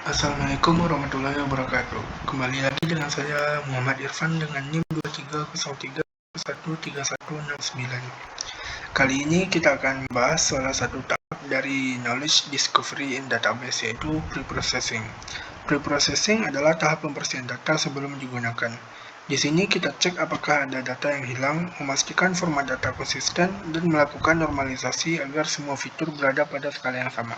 Assalamualaikum warahmatullahi wabarakatuh. Kembali lagi dengan saya Muhammad Irfan dengan NIM 2303113169. Kali ini kita akan membahas salah satu tahap dari knowledge discovery in database, yaitu preprocessing. Preprocessing adalah tahap pembersihan data sebelum digunakan. Di sini kita cek apakah ada data yang hilang, memastikan format data konsisten, dan melakukan normalisasi agar semua fitur berada pada skala yang sama.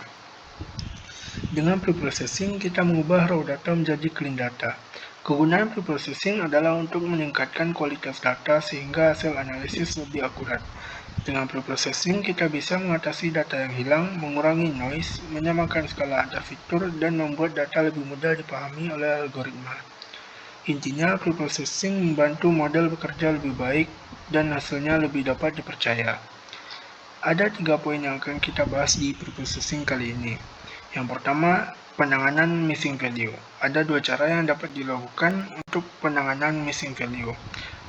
Dengan preprocessing, kita mengubah raw data menjadi clean data. Kegunaan preprocessing adalah untuk meningkatkan kualitas data sehingga hasil analisis lebih akurat. Dengan preprocessing, kita bisa mengatasi data yang hilang, mengurangi noise, menyamakan skala antar fitur, dan membuat data lebih mudah dipahami oleh algoritma. Intinya, preprocessing membantu model bekerja lebih baik dan hasilnya lebih dapat dipercaya. Ada 3 poin yang akan kita bahas di preprocessing kali ini. Yang pertama, penanganan missing value. Ada 2 cara yang dapat dilakukan untuk penanganan missing value.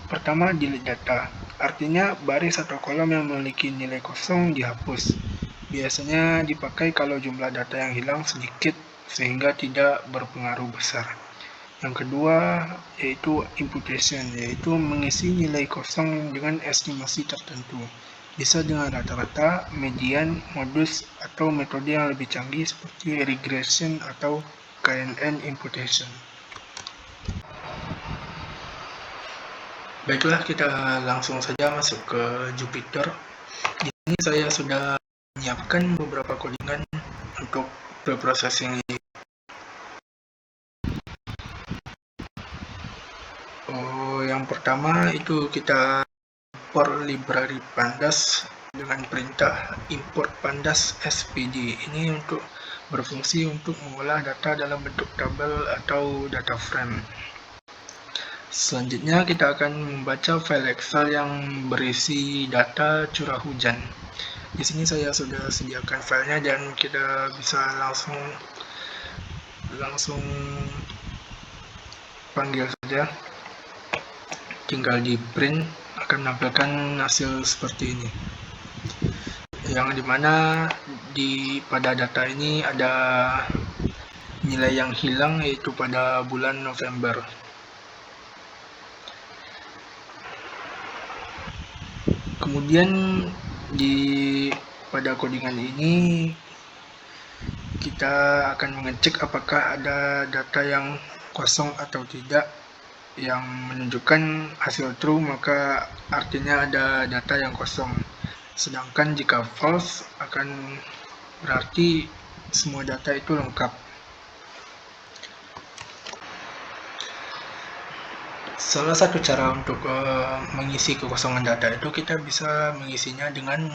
Pertama, delete data. Artinya, baris atau kolom yang memiliki nilai kosong dihapus. Biasanya dipakai kalau jumlah data yang hilang sedikit sehingga tidak berpengaruh besar. Yang kedua, yaitu imputation, yaitu mengisi nilai kosong dengan estimasi tertentu. Bisa dengan rata-rata, median, modus, atau metode yang lebih canggih seperti regression atau KNN imputation. Baiklah, kita langsung saja masuk ke Jupyter. Di sini saya sudah menyiapkan beberapa codingan untuk preprocessing ini. Yang pertama itu kita import library pandas dengan perintah import pandas spd. Ini untuk berfungsi untuk mengolah data dalam bentuk tabel atau data frame. Selanjutnya kita akan membaca file Excel yang berisi data curah hujan. Di sini saya sudah sediakan filenya dan kita bisa langsung panggil saja. Tinggal di print, akan menampilkan hasil seperti ini, yang dimana pada data ini ada nilai yang hilang, yaitu pada bulan November. Kemudian pada codingan ini kita akan mengecek apakah ada data yang kosong atau tidak. Yang menunjukkan hasil true, maka artinya ada data yang kosong. Sedangkan jika false, akan berarti semua data itu lengkap. Salah satu cara untuk mengisi kekosongan data itu kita bisa mengisinya dengan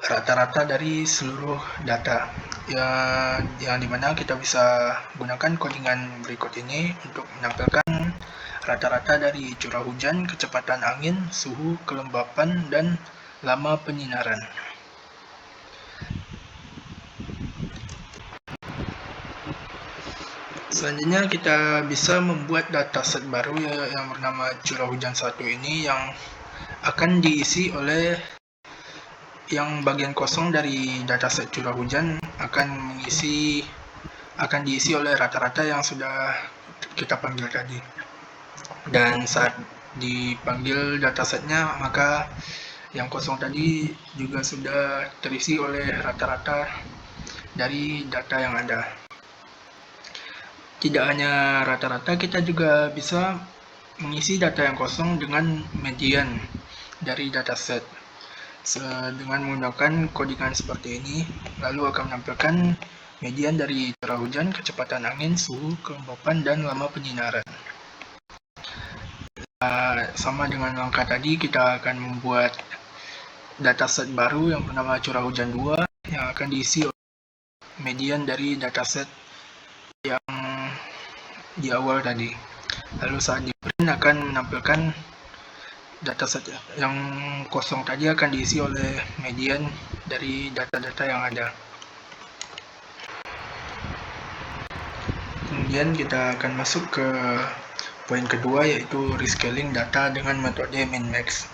rata-rata dari seluruh data, yang dimana kita bisa gunakan codingan berikut ini untuk menampilkan rata-rata dari curah hujan, kecepatan angin, suhu, kelembapan, dan lama penyinaran. Selanjutnya kita bisa membuat dataset baru yang bernama curah hujan 1 ini, yang akan diisi oleh yang bagian kosong dari dataset curah hujan akan diisi oleh rata-rata yang sudah kita panggil tadi. Dan saat dipanggil datasetnya, maka yang kosong tadi juga sudah terisi oleh rata-rata dari data yang ada. Tidak hanya rata-rata, kita juga bisa mengisi data yang kosong dengan median dari dataset. Dengan menggunakan codingan seperti ini, lalu akan menampilkan median dari curah hujan, kecepatan angin, suhu, kelembapan, dan lama penyinaran. Sama dengan langkah tadi, kita akan membuat dataset baru yang bernama curah hujan 2 yang akan diisi oleh median dari dataset yang di awal tadi. Lalu saat di print akan menampilkan dataset yang kosong tadi akan diisi oleh median dari data-data yang ada. Kemudian kita akan masuk ke poin kedua, yaitu rescaling data dengan metode min-max.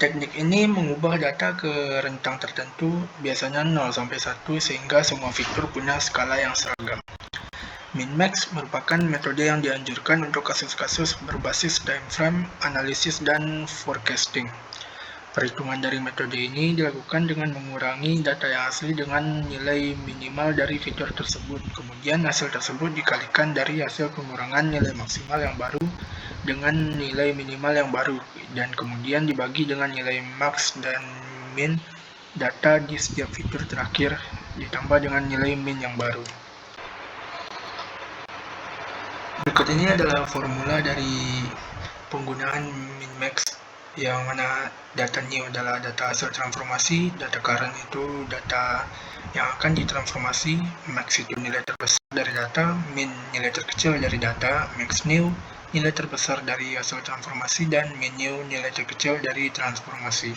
Teknik ini mengubah data ke rentang tertentu, biasanya 0 sampai 1, sehingga semua fitur punya skala yang seragam. Min-max merupakan metode yang dianjurkan untuk kasus-kasus berbasis time frame, analisis, dan forecasting. Perhitungan dari metode ini dilakukan dengan mengurangi data yang asli dengan nilai minimal dari fitur tersebut. Kemudian hasil tersebut dikalikan dari hasil pengurangan nilai maksimal yang baru dengan nilai minimal yang baru, dan kemudian dibagi dengan nilai max dan min data di setiap fitur terakhir ditambah dengan nilai min yang baru. Berikut ini adalah formula dari penggunaan min-max, yang mana data new adalah data hasil transformasi, data current itu data yang akan ditransformasi, max itu nilai terbesar dari data, min nilai terkecil dari data, max new nilai terbesar dari hasil transformasi, dan min new nilai terkecil dari transformasi.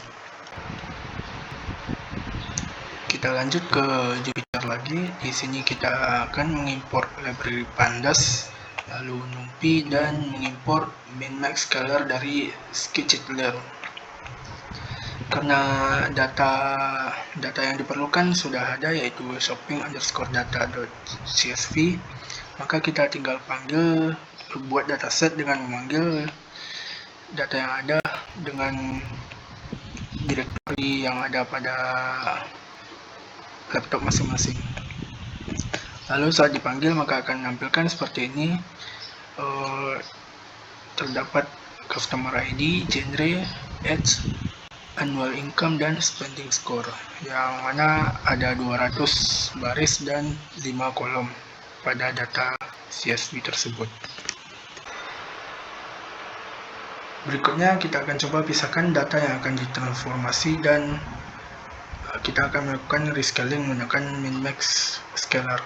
Kita lanjut ke Jupyter lagi. Di sini kita akan mengimport library pandas, lalu NumPy, dan mengimport min-max scalar dari scikit-learn. Karena data yang diperlukan sudah ada, yaitu shopping_data.csv, maka kita tinggal buat dataset dengan memanggil data yang ada dengan direktori yang ada pada laptop masing-masing. Lalu saat dipanggil maka akan menampilkan seperti ini. Terdapat customer ID, genre, age, annual income, dan spending score, yang mana ada 200 baris dan 5 kolom pada data CSV tersebut. Berikutnya kita akan coba pisahkan data yang akan ditransformasi, dan kita akan melakukan rescaling menggunakan min-max scalar.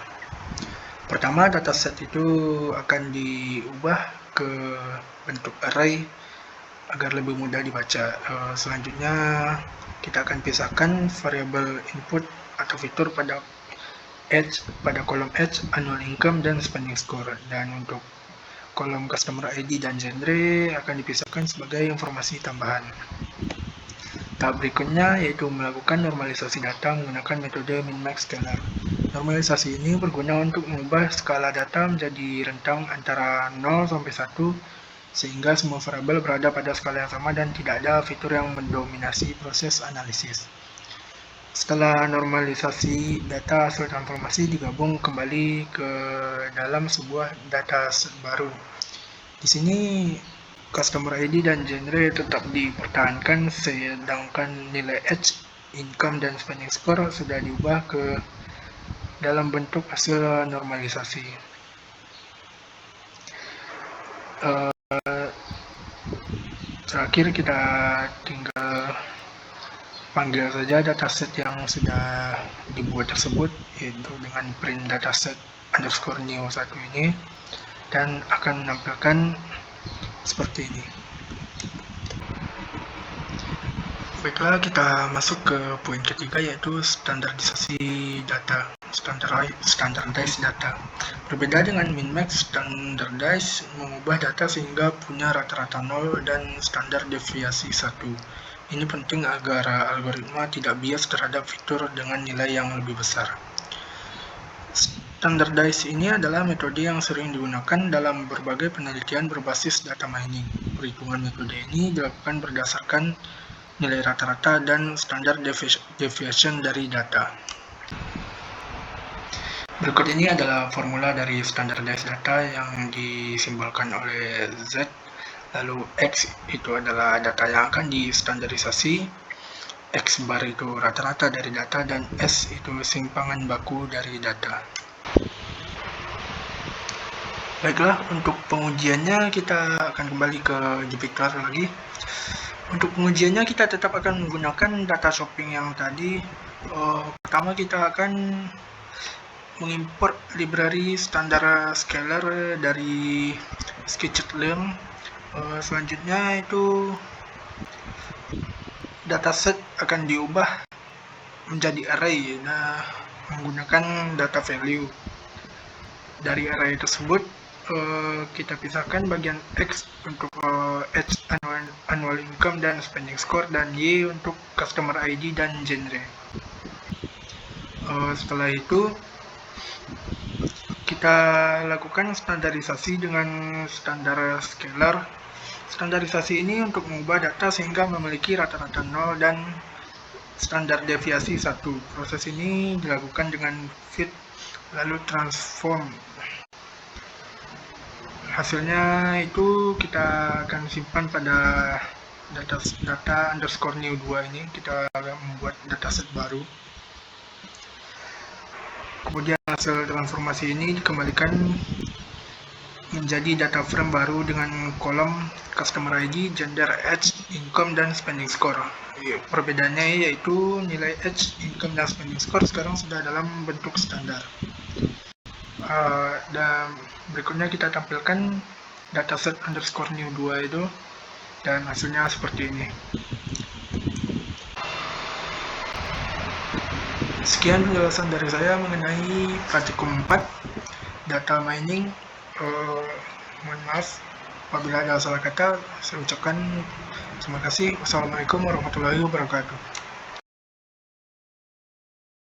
Pertama, dataset itu akan diubah ke bentuk array agar lebih mudah dibaca. Selanjutnya kita akan pisahkan variabel input atau fitur pada kolom age, annual income, dan spending score. Dan untuk kolom customer ID dan genre akan dipisahkan sebagai informasi tambahan. Tahap berikutnya yaitu melakukan normalisasi data menggunakan metode min-max scalar. Normalisasi ini berguna untuk mengubah skala data menjadi rentang antara 0 sampai 1, sehingga semua variabel berada pada skala yang sama dan tidak ada fitur yang mendominasi proses analisis. Setelah normalisasi, data hasil transformasi digabung kembali ke dalam sebuah dataset baru. Di sini customer ID dan genre tetap dipertahankan, sedangkan nilai age, income, dan spending score sudah diubah ke dalam bentuk hasil normalisasi. Terakhir kita tinggal panggil saja dataset yang sudah dibuat tersebut, yaitu dengan print dataset_new1 ini, dan akan menampilkan seperti ini. Baiklah, kita masuk ke poin ketiga, yaitu standarisasi data, standardized data. Berbeda dengan min-max, standardized mengubah data sehingga punya rata-rata 0 dan standar deviasi 1. Ini penting agar algoritma tidak bias terhadap fitur dengan nilai yang lebih besar. Standardized ini adalah metode yang sering digunakan dalam berbagai penelitian berbasis data mining. Perhitungan metode ini dilakukan berdasarkan nilai rata-rata dan standar deviation dari data. Berikut ini adalah formula dari standardized data yang disimbolkan oleh Z. Lalu X itu adalah data yang akan distandarisasi, X bar itu rata-rata dari data, dan S itu simpangan baku dari data. Baiklah, untuk pengujiannya kita akan kembali ke Jupyter lagi. Untuk pengujiannya kita tetap akan menggunakan data shopping yang tadi. Pertama kita akan mengimport library standar scalar dari scikit-learn. Selanjutnya itu dataset akan diubah menjadi array menggunakan data value. Dari array tersebut kita pisahkan bagian X untuk H annual income dan spending score, dan Y untuk customer ID dan genre. Setelah itu kita lakukan standarisasi dengan standar scalar. Standarisasi ini untuk mengubah data sehingga memiliki rata-rata 0 dan standar deviasi 1. Proses ini dilakukan dengan fit lalu transform. Hasilnya itu kita akan simpan pada data underscore new 2 ini. Kita akan membuat dataset baru. Kemudian hasil transformasi ini dikembalikan menjadi data frame baru dengan kolom customer ID, gender, age, income, dan spending score. Perbedaannya yaitu nilai age, income, dan spending score sekarang sudah dalam bentuk standar. Dan berikutnya kita tampilkan dataset underscore new 2 itu, dan hasilnya seperti ini. Sekian penjelasan dari saya mengenai praktikum 4 data mining. Mohon maaf apabila ada salah kata. Saya ucapkan terima kasih. Wassalamualaikum warahmatullahi wabarakatuh.